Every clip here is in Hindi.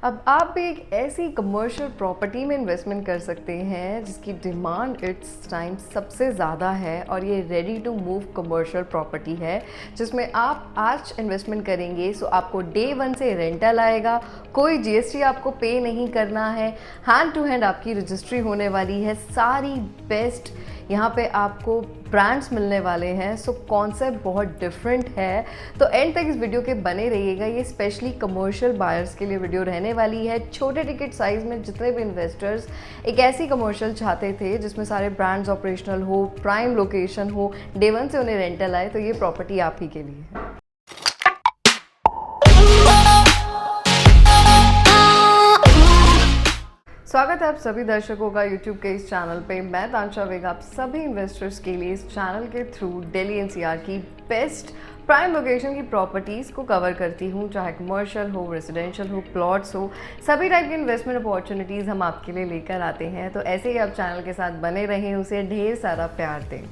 अब आप भी एक ऐसी कमर्शियल प्रॉपर्टी में इन्वेस्टमेंट कर सकते हैं जिसकी डिमांड इट्स टाइम सबसे ज़्यादा है और ये ready to move commercial property है जिसमें आप आज इन्वेस्टमेंट करेंगे सो आपको डे वन से रेंटल आएगा, कोई जीएसटी आपको पे नहीं करना है, हैंड टू हैंड आपकी रजिस्ट्री होने वाली है, सारी बेस्ट यहाँ पे आपको ब्रांड्स मिलने वाले हैं। सो कॉन्सेप्ट बहुत डिफरेंट है, तो एंड तक इस वीडियो के बने रहिएगा। ये स्पेशली कमर्शियल बायर्स के लिए वीडियो रहने वाली है। छोटे टिकट साइज़ में जितने भी इन्वेस्टर्स एक ऐसी कमर्शियल चाहते थे जिसमें सारे ब्रांड्स ऑपरेशनल हो, प्राइम लोकेशन हो, डे वन से उन्हें रेंटल आए, तो ये प्रॉपर्टी आप ही के लिए है। स्वागत है आप सभी दर्शकों का यूट्यूब के इस चैनल पे। मैं तांशा वेग आप सभी इन्वेस्टर्स के लिए इस चैनल के थ्रू दिल्ली एनसीआर की बेस्ट प्राइम लोकेशन की प्रॉपर्टीज़ को कवर करती हूँ, चाहे कमर्शियल हो, रेजिडेंशियल हो, प्लॉट्स हो, सभी टाइप की इन्वेस्टमेंट अपॉर्चुनिटीज़ हम आपके लिए लेकर आते हैं। तो ऐसे ही आप चैनल के साथ बने रहें, उसे ढेर सारा प्यार दें।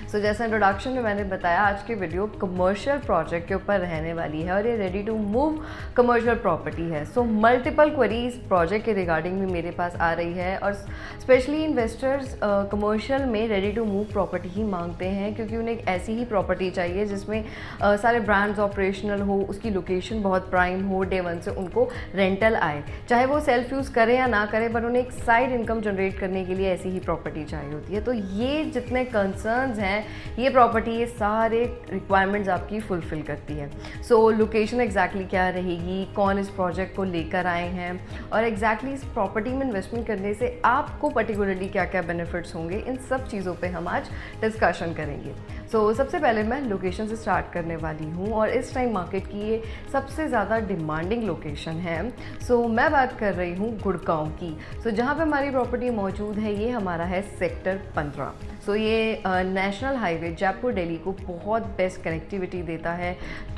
सो जैसा इंट्रोडक्शन में मैंने बताया, आज की वीडियो कमर्शियल प्रोजेक्ट के ऊपर रहने वाली है और ये ready to move commercial property है। सो मल्टीपल क्वेरीज प्रोजेक्ट के रिगार्डिंग भी मेरे पास आ रही है और स्पेशली इन्वेस्टर्स कमर्शियल में रेडी टू मूव प्रॉपर्टी ही मांगते हैं क्योंकि उन्हें एक ऐसी ही प्रॉपर्टी चाहिए जिसमें सारे ब्रांड्स ऑपरेशनल हो, उसकी लोकेशन बहुत प्राइम हो, डे वन से उनको रेंटल आए, चाहे वो सेल्फ यूज़ करें या ना करें, पर उन्हें एक साइड इनकम जनरेट करने के लिए ऐसी ही प्रॉपर्टी चाहिए होती है। तो ये जितने कंसर्न्स हैं, ये प्रॉपर्टी ये सारे रिक्वायरमेंट्स आपकी फुलफिल करती है। सो लोकेशन एग्जैक्टली क्या रहेगी, कौन इस प्रोजेक्ट को लेकर आए हैं और एग्जैक्टली इस प्रॉपर्टी में इन्वेस्टमेंट करने से आपको पर्टिकुलरली क्या क्या बेनिफिट्स होंगे, इन सब चीज़ों पे हम आज डिस्कशन करेंगे। सो सबसे पहले मैं लोकेशन से स्टार्ट करने वाली हूँ और इस टाइम मार्केट की ये सबसे ज़्यादा डिमांडिंग लोकेशन है। सो मैं बात कर रही हूँ गुड़गांव की। सो जहाँ पे हमारी प्रॉपर्टी मौजूद है ये हमारा है सेक्टर 15। सो ये नेशनल हाईवे जयपुर दिल्ली को बहुत बेस्ट कनेक्टिविटी देता है।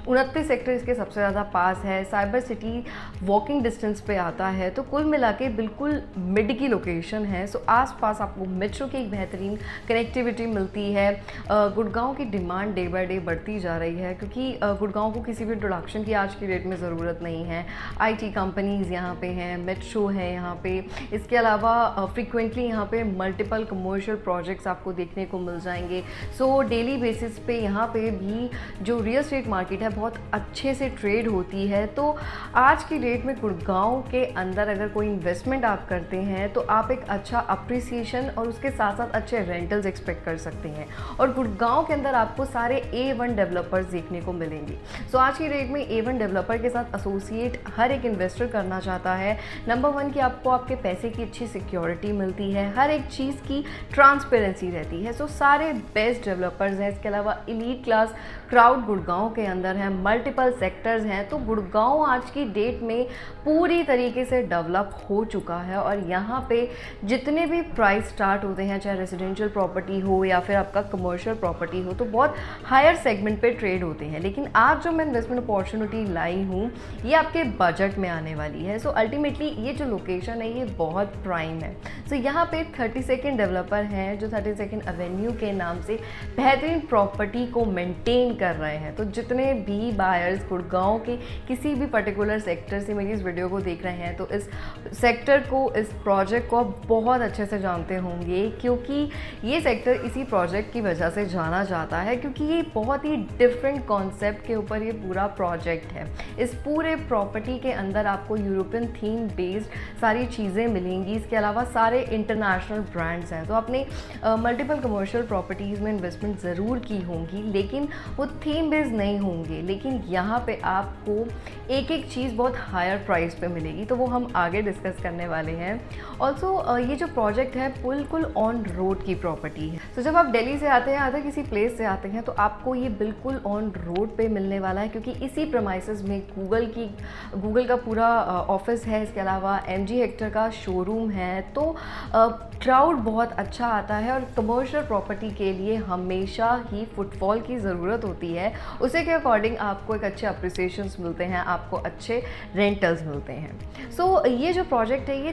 29 सेक्टर इसके सबसे ज़्यादा पास है, साइबर सिटी वॉकिंग डिस्टेंस पे आता है, तो कुल मिला के बिल्कुल मिड की लोकेशन है। सो आसपास आपको मेट्रो की एक बेहतरीन कनेक्टिविटी मिलती है। गुड़गांव की डिमांड डे बाय डे बढ़ती जा रही है क्योंकि गुड़गांव को किसी भी इंट्रोडक्शन की आज की डेट में ज़रूरत नहीं है। आईटी कंपनीज़ यहाँ पे हैं, मेट्रो है यहाँ पे, इसके अलावा फ्रिक्वेंटली यहाँ पे मल्टीपल कमर्शियल प्रोजेक्ट्स आपको देखने को मिल जाएंगे। सो डेली बेसिस पे यहाँ पे भी जो रियल एस्टेट मार्केट है बहुत अच्छे से ट्रेड होती है। तो आज की डेट में गुड़गांव के अंदर अगर कोई इन्वेस्टमेंट आप करते हैं तो आप एक अच्छा अप्रिसिएशन और उसके साथ साथ अच्छे रेंटल्स एक्सपेक्ट कर सकते हैं और गुड़गांव के अंदर आपको सारे A1 डेवलपर्स देखने को मिलेंगे। सो आज की डेट में A1 डेवलपर के साथ एसोसिएट हर एक इन्वेस्टर करना चाहता है। नंबर 1 कि आपको आपके पैसे की अच्छी सिक्योरिटी मिलती है, हर एक चीज़ की ट्रांसपेरेंसी रहती है। सो सारे बेस्ट डेवलपर्स हैं। इसके अलावा एलीट क्लास क्राउड गुड़गांव के अंदर है, मल्टीपल सेक्टर्स हैं। तो गुड़गांव आज की डेट में पूरी तरीके से डेवलप हो चुका है और यहाँ पे जितने भी प्राइस स्टार्ट होते हैं, चाहे रेजिडेंशियल प्रॉपर्टी हो या फिर आपका कमर्शियल प्रॉपर्टी हो, तो बहुत हायर सेगमेंट पे ट्रेड होते हैं। लेकिन आज जो मैं इन्वेस्टमेंट अपॉर्चुनिटी लाई हूँ ये आपके बजट में आने वाली है। सो अल्टीमेटली ये जो लोकेशन है ये बहुत प्राइम है। सो यहाँ पे 32nd डेवलपर हैं जो 32nd एवेन्यू के नाम से बेहतरीन प्रॉपर्टी को मेंटेन कर रहे हैं। तो जितने भी बायर्स गुड़गांव के किसी भी पर्टिकुलर सेक्टर से मेरी इस वीडियो को देख रहे हैं तो इस सेक्टर को, इस प्रोजेक्ट को आप बहुत अच्छे से जानते होंगे क्योंकि ये सेक्टर इसी प्रोजेक्ट की वजह से जाना जाता है क्योंकि ये बहुत ही डिफरेंट कॉन्सेप्ट के ऊपर ये पूरा प्रोजेक्ट है। इस पूरे प्रॉपर्टी के अंदर आपको यूरोपियन थीम बेस्ड सारी चीज़ें मिलेंगी। इसके अलावा सारे इंटरनेशनल ब्रांड्स हैं। तो आपने मल्टीपल कमर्शियल प्रॉपर्टीज़ में इन्वेस्टमेंट ज़रूर की होंगी लेकिन वो थीम बेस्ड नहीं होंगे, लेकिन यहाँ पे आपको एक एक चीज़ बहुत हायर प्राइस पे मिलेगी, तो वो हम आगे डिस्कस करने वाले हैं। ऑल्सो ये जो प्रोजेक्ट है बिल्कुल ऑन रोड की प्रॉपर्टी है। तो जब आप दिल्ली से आते हैं, अदर किसी प्लेस से आते हैं, तो आपको ये बिल्कुल ऑन रोड पे मिलने वाला है क्योंकि इसी प्रमाइसेस में गूगल का पूरा ऑफिस है। इसके अलावा MG हेक्टर का शोरूम है। तो क्राउड बहुत अच्छा आता है और कमर्शियल प्रॉपर्टी के लिए हमेशा ही फुटफॉल की ज़रूरत होती है। उसी के अकॉर्डिंग आपको एक अच्छे अप्रिसिएशंस मिलते हैं, आपको अच्छे रेंटल्स मिलते हैं। सो ये जो प्रोजेक्ट है ये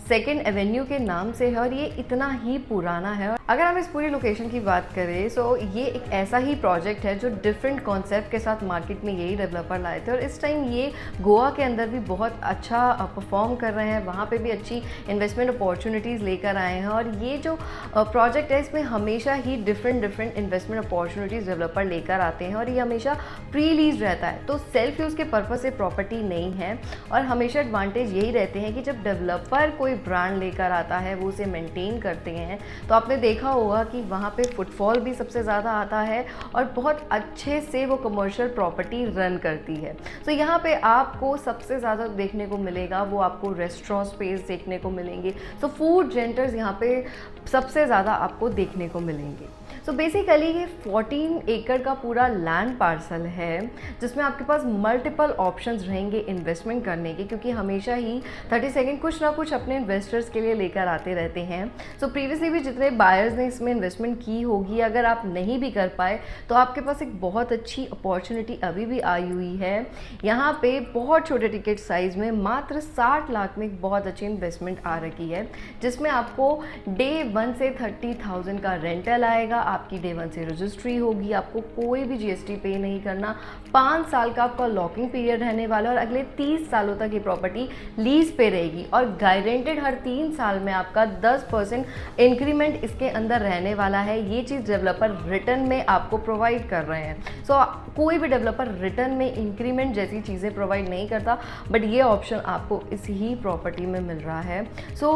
सेकेंड एवेन्यू के नाम से है और ये इतना ही पुराना है। अगर हम इस पूरी लोकेशन की बात करें सो ये एक ऐसा ही प्रोजेक्ट है जो डिफरेंट कॉन्सेप्ट के साथ मार्केट में यही डेवलपर लाए थे और इस टाइम ये गोवा के अंदर भी बहुत अच्छा परफॉर्म कर रहे हैं, वहाँ पे भी अच्छी इन्वेस्टमेंट अपॉर्चुनिटीज़ लेकर आए हैं। और ये जो प्रोजेक्ट है इसमें हमेशा ही डिफरेंट इन्वेस्टमेंट अपॉर्चुनिटीज़ डेवलपर लेकर आते हैं और ये हमेशा प्री लीज रहता है, तो सेल्फ यूज़ के पर्पज़ से प्रॉपर्टी नहीं है। और हमेशा एडवांटेज यही रहते हैं कि जब डेवलपर कोई ब्रांड लेकर आता है वो उसे मेंटेन करते हैं, तो आपने देखा होगा कि वहाँ पे फुटफॉल भी सबसे ज़्यादा आता है और बहुत अच्छे से वो कमर्शियल प्रॉपर्टी रन करती है। तो यहाँ पे आपको सबसे ज़्यादा देखने को मिलेगा वो आपको रेस्टोरेंट स्पेस देखने को मिलेंगे। सो फूड जेंटर्स यहाँ पे सबसे ज़्यादा आपको देखने को मिलेंगे। सो बेसिकली ये 14 एकड़ का पूरा लैंड पार्सल है जिसमें आपके पास मल्टीपल ऑप्शंस रहेंगे इन्वेस्टमेंट करने के, क्योंकि हमेशा ही 30 सेकंड कुछ ना कुछ अपने इन्वेस्टर्स के लिए लेकर आते रहते हैं। सो प्रीवियसली भी जितने बायर्स ने इसमें इन्वेस्टमेंट की होगी, अगर आप नहीं भी कर पाए तो आपके पास एक बहुत अच्छी अपॉर्चुनिटी अभी भी आई हुई है। यहाँ पे बहुत छोटे टिकट साइज़ में मात्र 60 लाख में एक बहुत अच्छी इन्वेस्टमेंट आ रखी है, जिसमें आपको डे 1 से 30,000 का रेंटल आएगा, आपकी डे 1 से रजिस्ट्री होगी, आपको कोई भी जीएसटी पे नहीं करना, 5 साल का आपका लॉकिंग पीरियड रहने वाला है और अगले 30 सालों तक ये प्रॉपर्टी लीज पे रहेगी और गारंटेड हर 3 साल में आपका 10% इंक्रीमेंट इसके अंदर रहने वाला है। ये चीज़ डेवलपर रिटर्न में आपको प्रोवाइड कर रहे हैं। सो कोई भी डेवलपर रिटर्न में इंक्रीमेंट जैसी चीज़ें प्रोवाइड नहीं करता, बट ये ऑप्शन आपको इसी ही प्रॉपर्टी में मिल रहा है। So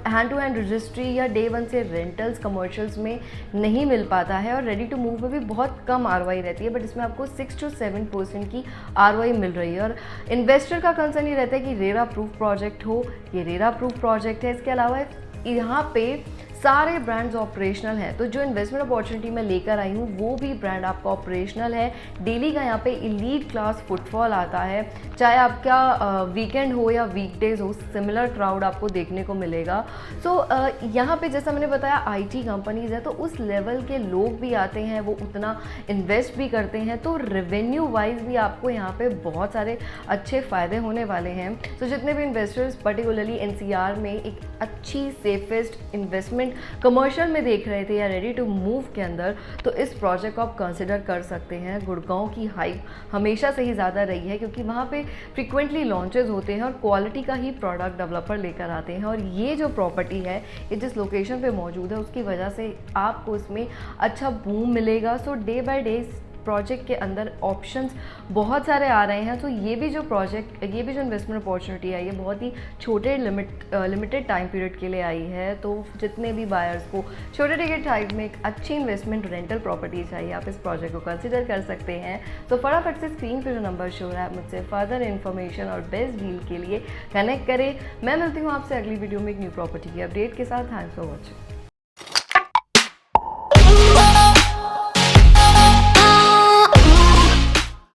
hand to hand registry या डे 1 से रेंटल्स कमर्शियल्स में नहीं मिल पाता है और रेडी टू मूव में भी बहुत कम आरओआई रहती है, बट इसमें आपको 6 to 7% की आरओआई मिल रही है। और इन्वेस्टर का कंसर्न ये रहता है कि रेरा प्रूफ प्रोजेक्ट हो, ये रेरा प्रूफ प्रोजेक्ट है। इसके अलावा यहाँ पे सारे ब्रांड्स ऑपरेशनल हैं, तो जो इन्वेस्टमेंट अपॉर्चुनिटी मैं लेकर आई हूँ वो भी ब्रांड आपका ऑपरेशनल है। डेली का यहाँ पे एलीट क्लास फुटफॉल आता है, चाहे आपका वीकेंड हो या वीकडेज हो, सिमिलर क्राउड आपको देखने को मिलेगा। सो यहाँ पे जैसा मैंने बताया आईटी कंपनीज़ है, तो उस लेवल के लोग भी आते हैं, वो उतना इन्वेस्ट भी करते हैं, तो रेवेन्यू वाइज भी आपको यहाँ पे बहुत सारे अच्छे फ़ायदे होने वाले हैं। तो जितने भी इन्वेस्टर्स पर्टिकुलरली एनसीआर में एक अच्छी सेफेस्ट इन्वेस्टमेंट कमर्शियल में देख रहे थे या रेडी टू मूव के अंदर, तो इस प्रोजेक्ट को आप कंसिडर कर सकते हैं। गुड़गांव की हाइप हमेशा से ही ज़्यादा रही है क्योंकि वहाँ पे फ्रीक्वेंटली लॉन्चेस होते हैं और क्वालिटी का ही प्रोडक्ट डेवलपर लेकर आते हैं। और ये जो प्रॉपर्टी है ये जिस लोकेशन पे मौजूद है उसकी वजह से आपको इसमें अच्छा बूम मिलेगा। सो डे बाय डे प्रोजेक्ट के अंदर ऑप्शंस बहुत सारे आ रहे हैं। तो ये भी जो इन्वेस्टमेंट अपॉर्चुनिटी है ये बहुत ही छोटे लिमिटेड टाइम पीरियड के लिए आई है। तो जितने भी बायर्स को छोटे टिकट साइज में एक अच्छी इन्वेस्टमेंट रेंटल प्रॉपर्टी चाहिए, आप इस प्रोजेक्ट को कंसिडर कर सकते हैं। तो फटाफट से स्क्रीन पर जो नंबर शो रहा है मुझसे फर्दर इन्फॉर्मेशन और बेस्ट डील के लिए कनेक्ट करें। मैं मिलती हूँ आपसे अगली वीडियो में एक न्यू प्रॉपर्टी की अपडेट के साथ। Thanks for watching.